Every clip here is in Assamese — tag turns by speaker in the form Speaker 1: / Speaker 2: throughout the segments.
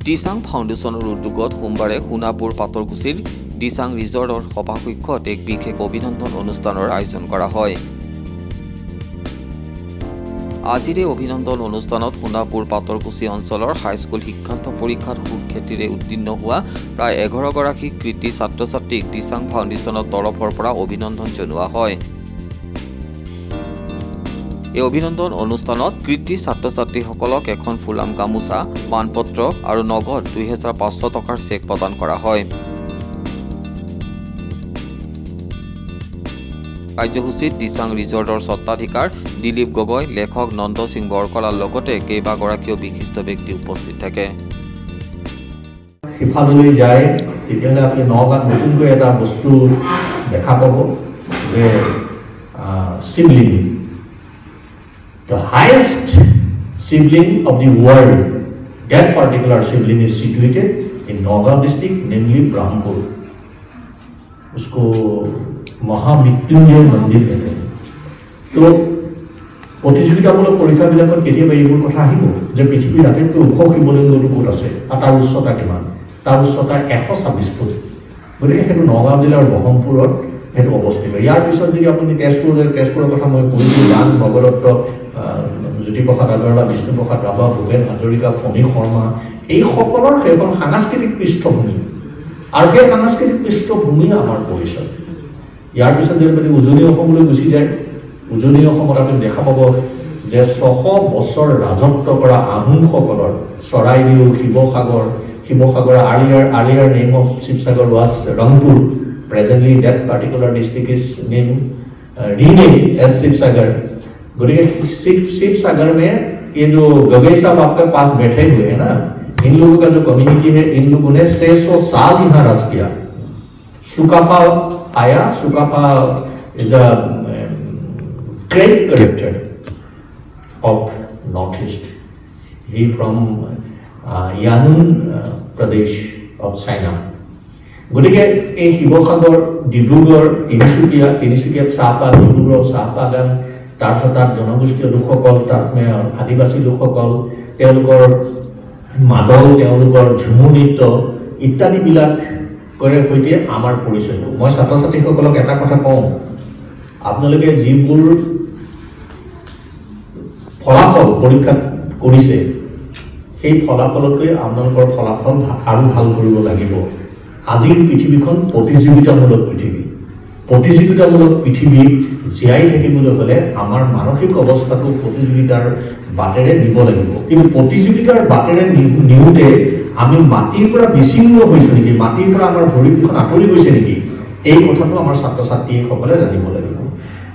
Speaker 1: দিচাং ফাউণ্ডেশ্যনৰ উদ্যোগত সোমবাৰে সোণাপুৰ পাতৰকুছিৰ দিচাং ৰিজৰ্টৰ সভাকক্ষত এক বিশেষ অভিনন্দন অনুষ্ঠানৰ আয়োজন কৰা হয়। আজিৰ এই অভিনন্দন অনুষ্ঠানত সোণাপুৰ পাতৰকুছি অঞ্চলৰ হাইস্কুল শিক্ষান্ত পৰীক্ষাত সুখ্যাতিৰে উত্তীৰ্ণ হোৱা প্ৰায় 11 গৰাকী কৃতি ছাত্ৰ-ছাত্ৰীক দিচাং ফাউণ্ডেশ্যনৰ তৰফৰ পৰা অভিনন্দন জনোৱা হয়। এই অভিনন্দন অনুষ্ঠানত কৃতি ছাত্ৰ-ছাত্ৰীসকলক এখন ফুলাম গামোচা, মানপত্ৰ আৰু নগদ 2500 টকাৰ চেক প্ৰদান কৰা হয়। কাৰ্যসূচীত দিচাং ৰিজৰ্টৰ স্বত্বাধিকাৰ দিলীপ গগৈ, লেখক নন্দ সিং বৰকলাৰ লগতে কেইবাগৰাকীও বিশিষ্ট ব্যক্তি উপস্থিত থাকে।
Speaker 2: সিফাললৈ যায় তেতিয়াহ'লে আপুনি নগাঁৱত নতুনকৈ এটা বস্তু দেখা পাব যে শিৱলিংগ, the highest sibling of the world, that particular sibling is situated in Nagaon district, namely Brahmpur. उसको महामृत्युंजय मंदिर कहते हैं। तो प्रतियोगितामूलक परीक्षाবিলাকত কেতিয়াবা এইবোৰ কথা আহিব যে পৃথিৱীৰ আটাইতকৈ ওখ শিৱলিংগটো ক'ত আছে আৰু তাৰ উচ্চতা কিমান। তাৰ উচ্চতা 126 ফুট। গতিকে সেইটো নগাঁও জিলাৰ ব্ৰহ্মপুৰত সেইটো অৱস্থিত। ইয়াৰ পিছত যদি আপুনি তেজপুৰৰ কথা মই কৈছোঁ, দান ভগদত্ত, জ্যোতিপ্ৰসাদ আগৰৱালা, বিষ্ণুপ্ৰসাদ ৰাভা, ভূপেন হাজৰিকা, ফণী শৰ্মা, এইসকলৰ সেইখন সাংস্কৃতিক পৃষ্ঠভূমি আৰু সেই সাংস্কৃতিক পৃষ্ঠভূমি আমাৰ পৰিচয়। ইয়াৰ পিছত যদি আপুনি উজনি অসমলৈ গুচি যায়, উজনি অসমত আপুনি দেখা পাব যে 600 বছৰ ৰাজত্ব কৰা আহোমসকলৰ Charaideo, Sivasagar earlier name of Shivsagar was Rangpur. Presently that particular district is renamed as Shivsagar. गरीब शिवसागर में ये जो गगई साहब आपके पास बैठे हुए हैं ना, इन लोगों का जो कम्युनिटी है, इन लोगों ने 600 साल यहाँ राज किया। सुकापा आया, Sukapha is a great character of Northeast. He from Yangon Pradesh of China. গতিকে এই শিৱসাগৰ, ডিব্ৰুগড়, তিনিচুকীয়াত চাহপাত, ডিব্ৰুগড় চাহবাগান, তাৰপিছত তাত জনগোষ্ঠীয় লোকসকল, তাত আদিবাসী লোকসকল, তেওঁলোকৰ মাদল, তেওঁলোকৰ ঝুমুৰ নৃত্য ইত্যাদিবিলাকৰ সৈতে আমাৰ পৰিচয়টো। মই ছাত্ৰ ছাত্ৰীসকলক এটা কথা কওঁ, আপোনালোকে যিবোৰ ফলাফল পৰীক্ষাত কৰিছে সেই ফলাফলতকৈ আপোনালোকৰ ফলাফল আৰু ভাল কৰিব লাগিব। আজিৰ পৃথিৱীখন প্ৰতিযোগিতামূলক পৃথিৱী। প্ৰতিযোগিতামূলক পৃথিৱীত জীয়াই থাকিবলৈ হ'লে আমাৰ মানসিক অৱস্থাটো প্ৰতিযোগিতাৰ বাটেৰে নিব লাগিব। কিন্তু প্ৰতিযোগিতাৰ বাটেৰে নিওঁতে আমি মাটিৰ পৰা বিচ্ছিন্ন হৈছোঁ নেকি, মাটিৰ পৰা আমাৰ ভৰিকেইখন আঁতৰি গৈছে নেকি, এই কথাটো আমাৰ ছাত্ৰ ছাত্ৰীসকলে জানিব লাগিব।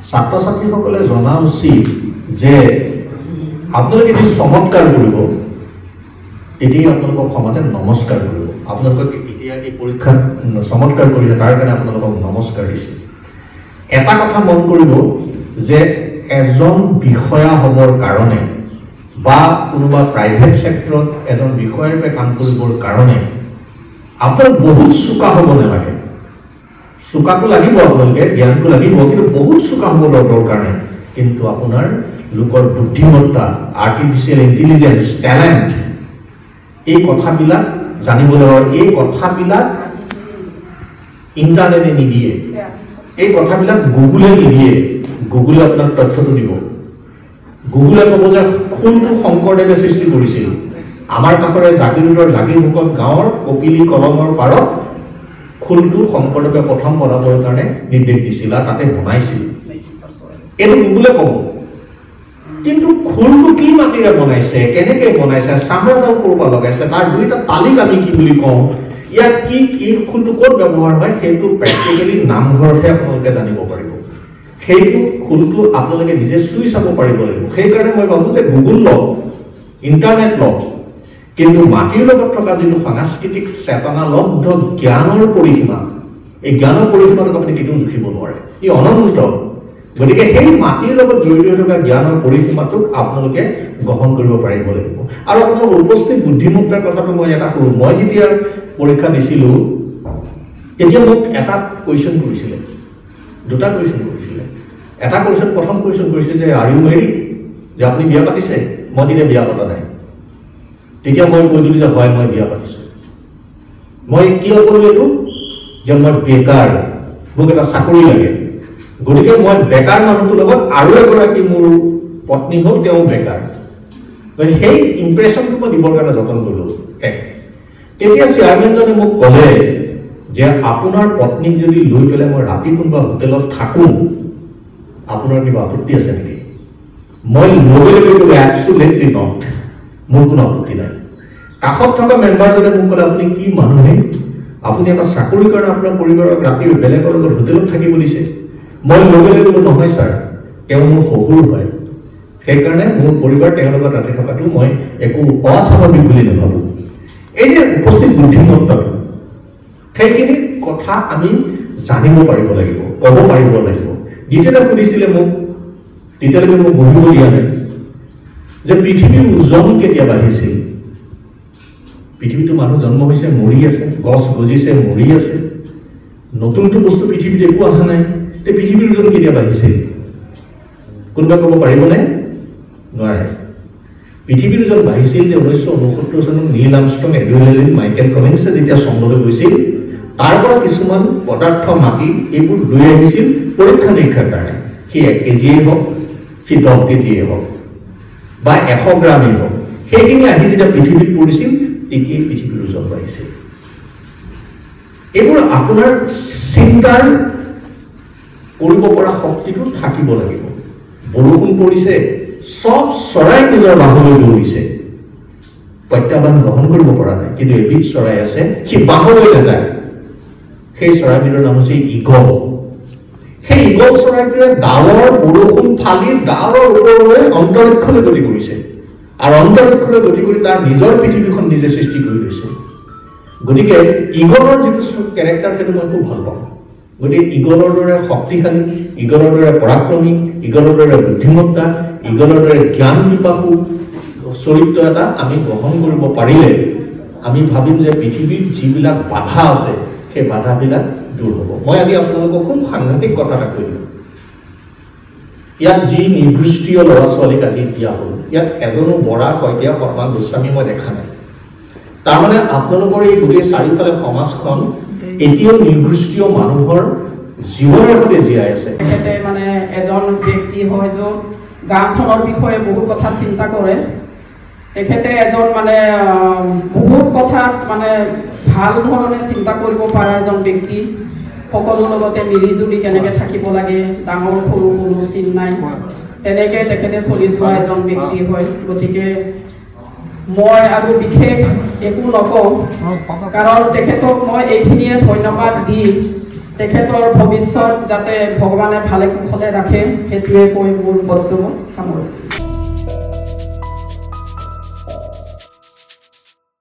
Speaker 2: ছাত্ৰ ছাত্ৰীসকলে জনা উচিত যে আপোনালোকে যি চমৎকাৰ কৰিব তেতিয়াই আপোনালোকক সমাজে নমস্কাৰ কৰিব। আপোনালোকক এতিয়া এই পৰীক্ষাত চমৎকাৰ কৰিছে, তাৰ কাৰণে আপোনালোকক নমস্কাৰ দিছে। এটা কথা মন কৰিব যে এজন বিষয়া হ'বৰ কাৰণে বা কোনোবা প্ৰাইভেট ছেক্টৰত এজন বিষয়াৰূপে কাম কৰিবৰ কাৰণে আপোনালোক বহুত চোকা হ'ব নালাগে। চোকাটো লাগিব, আপোনালোকে জ্ঞানটো লাগিব, কিন্তু বহুত চোকা হ'ব দৰকাৰ নাই। কিন্তু আপোনাৰ লোকৰ বুদ্ধিমত্তা, আৰ্টিফিচিয়েল ইণ্টেলিজেঞ্চ, টেলেণ্ট, এই কথাবিলাক জানিবলৈ হয়। এই কথাবিলাক ইণ্টাৰনেটে নিদিয়ে, এই কথাবিলাক গুগলে নিদিয়ে। গুগলে আপোনাক তথ্যটো দিব। গুগলে ক'ব যে খোলটো শংকৰদেৱে সৃষ্টি কৰিছিল। আমাৰ কাষৰে জাগিৰোডৰ জাগিৰভোকত গাঁৱৰ কপিলি কলমৰ পাৰত খোলটো শংকৰদেৱে প্ৰথম বনাবৰ কাৰণে নিৰ্দেশ দিছিল আৰু তাতে বনাইছিল। এইটো গুগলে ক'ব। কিন্তু খোলটো কি মাটিৰে বনাইছে, কেনেকৈ বনাইছে, চামৰাডাল ক'ৰ পৰা লগাইছে, তাৰ দুইটা তালিক আমি কি বুলি কওঁ, ইয়াত কি এই খোলটো ক'ত ব্যৱহাৰ হয়, সেইটো প্ৰেক্টিকেলি নামঘৰতহে আপোনালোকে জানিব পাৰিব। সেইটো খোলটো আপোনালোকে নিজে চুই চাব পাৰিব লাগিব। সেইকাৰণে মই ভাবোঁ যে গুগল লওক, ইণ্টাৰনেট লওক, কিন্তু মাটিৰ লগত থকা যিটো সাংস্কৃতিক চেতনালব্ধ জ্ঞানৰ পৰিসীমা, এই জ্ঞানৰ পৰিসীমাটোক আপুনি কেতিয়াও জুখিব নোৱাৰে, ই অনন্ত। গতিকে সেই মাটিৰ লগত জড়িত থকা জ্ঞানৰ পৰিসীমাটোক আপোনালোকে গ্ৰহণ কৰিব পাৰিব লাগিব। আৰু আপোনালোকৰ উপস্থিত বুদ্ধিমত্তাৰ কথাটো মই এটা কৰোঁ। মই যেতিয়া পৰীক্ষা দিছিলোঁ তেতিয়া মোক এটা কুৱেশ্যন কৰিছিলে, দুটা কুৱেশ্যন কৰিছিলে। এটা কুৱেশ্যন, প্ৰথম কুৱেশ্যন কৰিছে যে আৰ ইউ মেৰিড, যে আপুনি বিয়া পাতিছে? মই তেতিয়া বিয়া পতা নাই। তেতিয়া মই কৈ দিলোঁ যে হয় মই বিয়া পাতিছোঁ। মই কিয় ক'লোঁ এইটো যে মই বেকাৰ, মোক এটা চাকৰি লাগে, গতিকে মই বেকাৰ মানুহটোৰ লগত আৰু এগৰাকী মোৰ পত্নী হ'ল, তেওঁ বেকাৰ। সেই ইম্প্ৰেশ্যনটো মই দিবৰ কাৰণে যতন কৰিলোঁ। তেতিয়া চেয়াৰমেনজনে মোক ক'লে যে আপোনাৰ পত্নীক যদি লৈ পেলাই মই ৰাতি কোনোবা হোটেলত থাকোঁ, আপোনাৰ কিবা আপত্তি আছে নেকি? মই লগে লগে ক'লোঁ এবছলিউটলি নট, মোৰ কোনো আপত্তি নাই। কাষত থকা মেম্বাৰজনে মোক ক'লে আপুনি কি মানুহে, আপুনি এটা চাকৰি কাৰণে আপোনাৰ পৰিবাৰক ৰাতি বেলেগৰ লগত হোটেলত থাকিব দিছে? মই লগে লগে ক'লোঁ নহয় ছাৰ, তেওঁ মোৰ শহুৰ হয়, সেইকাৰণে মোৰ পৰিবাৰ তেওঁৰ লগত ৰাতি থকাটো মই একো অস্বাভাৱিক বুলি নাভাবোঁ। এই যে উপস্থিত বুদ্ধিমত্তাটো, সেইখিনি কথা আমি জানিব পাৰিব লাগিব, ক'ব পাৰিব লাগিব। দ্বিতীয়তে সুধিছিলে মোক, তেতিয়ালৈকে মোক বহিব দিয়া নাই, যে পৃথিৱীৰ ওজন কেতিয়া বাঢ়িছিল? পৃথিৱীতো মানুহ জন্ম হৈছে মৰি আছে, গছ গজিছে মৰি আছে, নতুনটো বস্তু পৃথিৱীত একো অহা নাই। তে পৃথিৱীৰ ওজন কেতিয়া বাঢ়িছিল? কোনোবা ক'ব পাৰিবনে? নোৱাৰে। পৃথিৱীৰ ওজন বাঢ়িছিল যে 1969 চনত নীল আৰ্মষ্ট্ৰং, এডুইন এলিন, মাইকেল কলিন্সে যেতিয়া চন্দ্ৰলৈ গৈছিল, তাৰ পৰা কিছুমান পদাৰ্থ মাটি এইবোৰ লৈ আহিছিল পৰীক্ষা নিৰীক্ষাৰ কাৰণে। সি 1 কেজিয়েই হওক, সি 10 কেজিয়েই হওক বা 100 গ্ৰামেই হওক, সেইখিনি আহি যেতিয়া পৃথিৱীত পৰিছিল তেতিয়াই পৃথিৱীৰ ওজন বাঢ়িছিল। এইবোৰ আপোনাৰ চিন্তাৰ কৰিব পৰা শক্তিটো থাকিব লাগিব। বৰষুণ পৰিছে, চব চৰাই নিজৰ বাহলৈ দৌৰিছে, প্ৰত্যাহ্বান গ্ৰহণ কৰিব পৰা নাই, কিন্তু এবিধ চৰাই আছে সি বাহলৈ নাযায়। সেই চৰাইবিধৰ নাম হৈছে ঈগল। সেই ঈগল চৰাইটোৱে ডাৱৰ বৰষুণ ফালি ডাৱৰৰ ওপৰলৈ অন্তৰীক্ষলৈ গতি কৰিছে, আৰু অন্তৰীক্ষলৈ গতি কৰি তাৰ নিজৰ পৃথিৱীখন নিজে সৃষ্টি কৰি লৈছে। গতিকে ঈগলৰ যিটো কেৰেক্টাৰ সেইটো মই খুব ভাল পাওঁ। গতিকে ঈগলৰ দৰে শক্তিশালী, ঈগলৰ দৰে পৰাক্ৰমী, ঈগলৰ দৰে বুদ্ধিমত্তা, ঈগলৰ দৰে জ্ঞান বিপাকু চৰিত্ৰ এটা আমি গ্ৰহণ কৰিব পাৰিলে আমি ভাবিম যে পৃথিৱীৰ যিবিলাক বাধা আছে সেই বাধাবিলাক দূৰ হ'ব। মই আজি আপোনালোকক খুব সাংঘাতিক কথা এটা কৈ দিওঁ। ইয়াত যি নিৰ্দৃষ্টীয় ল'ৰা ছোৱালীক আজি দিয়া হ'ল, ইয়াত এজনো বৰা, শইকীয়া, শৰ্মা, গোস্বামী মই দেখা নাই। তাৰমানে আপোনালোকৰ এই গোটেই চাৰিওফালে সমাজখন এতিয়াও নিৰ্দৃষ্টীয় মানুহৰ জীৱনৰ সৈতে জীয়াই আছে।
Speaker 3: তেখেতে মানে এজন ব্যক্তি হয় যে গাঁওখনৰ বিষয়ে বহুত কথা চিন্তা কৰে। তেখেতে এজন মানে বহুত কথাত মানে ভাল ধৰণে চিন্তা কৰিব পৰা এজন ব্যক্তি। সকলোৰ লগতে মিলিজুলি কেনেকৈ থাকিব লাগে, ডাঙৰ সৰু কোনো চিন নাই, তেনেকৈ তেখেতে চলি যোৱা এজন ব্যক্তি হয়। গতিকে মই আৰু বিশেষ একো নকওঁ, কাৰণ তেখেতক মই এইখিনিয়ে ধন্যবাদ দি তেখেতৰ ভৱিষ্যত যাতে ভগৱানে ভালে কুশলে ৰাখে সেইটোৱে কৈ মোৰ বক্তব্য সামৰিছোঁ।